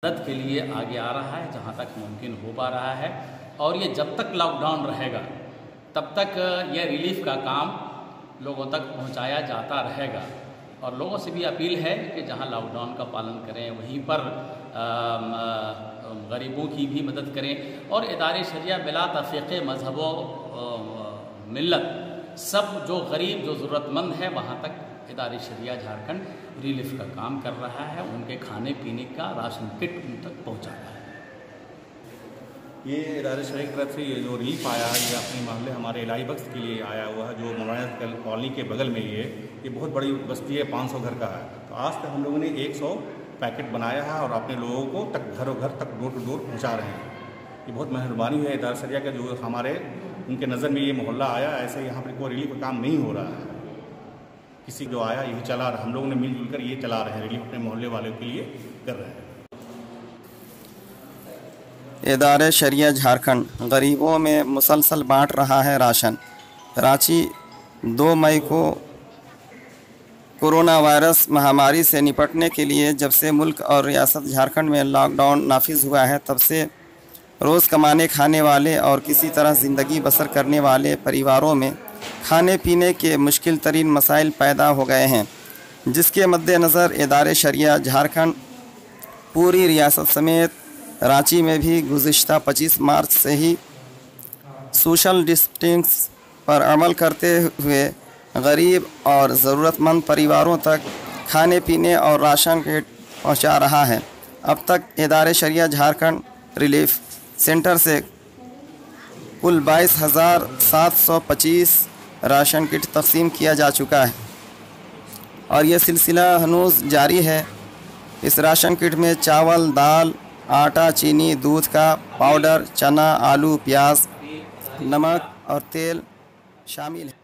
मदद के लिए आगे आ रहा है जहाँ तक मुमकिन हो पा रहा है। और ये जब तक लॉकडाउन रहेगा तब तक यह रिलीफ का काम लोगों तक पहुँचाया जाता रहेगा। और लोगों से भी अपील है कि जहाँ लॉकडाउन का पालन करें वहीं पर गरीबों की भी मदद करें। और इदारे शरिया बिला तफ़रीक़े मज़हब मिल्लत सब जो गरीब जो ज़रूरतमंद है वहाँ तक इदारे शरिया झारखंड रिलीफ का काम कर रहा है, उनके खाने पीने का राशन किट उन तक पहुँचा रहा है। ये इदारे शरिया की तरफ से ये जो रिलीफ आया है ये अपने मोहल्ले हमारे इलाही बख्श के लिए आया हुआ है, जो मौलाना कॉलोनी के बगल में ये बहुत बड़ी बस्ती है, 500 घर का है। तो आज तक हम लोगों ने 100 पैकेट बनाया है और अपने लोगों को तक घरों घर तक डोर टू डोर पहुँचा रहे हैं। ये बहुत मेहरबानी है इदारा शरिया का, जो हमारे उनके नज़र में ये मोहल्ला आया। ऐसे यहाँ पर कोई रिलीफ का काम नहीं हो रहा है, किसी जो आया यही चला रहा, हम लोगों ने मिलजुल कर ये चला रहे हैं, रिलीफ अपने मोहल्ले वालों के लिए कर रहे हैं। इदारे शरिया झारखंड गरीबों में मुसलसल बांट रहा है राशन। रांची 2 मई को कोरोना वायरस महामारी से निपटने के लिए जब से मुल्क और रियासत झारखंड में लॉकडाउन नाफिज हुआ है तब से रोज़ कमाने खाने वाले और किसी तरह ज़िंदगी बसर करने वाले परिवारों में खाने पीने के मुश्किल तरीन मसाइल पैदा हो गए हैं, जिसके मद्देनज़र इदारे शरिया झारखंड पूरी रियासत समेत रांची में भी गुज़िश्ता 25 मार्च से ही सोशल डिस्टेंस पर अमल करते हुए गरीब और ज़रूरतमंद परिवारों तक खाने पीने और राशन किट पहुंचा रहा है। अब तक इदारे शरिया झारखंड रिलीफ सेंटर से कुल 22,725 राशन किट तकसीम किया जा चुका है और यह सिलसिला हनूज़ जारी है। इस राशन किट में चावल, दाल, आटा, चीनी, दूध का पाउडर, चना, आलू, प्याज, नमक और तेल शामिल है।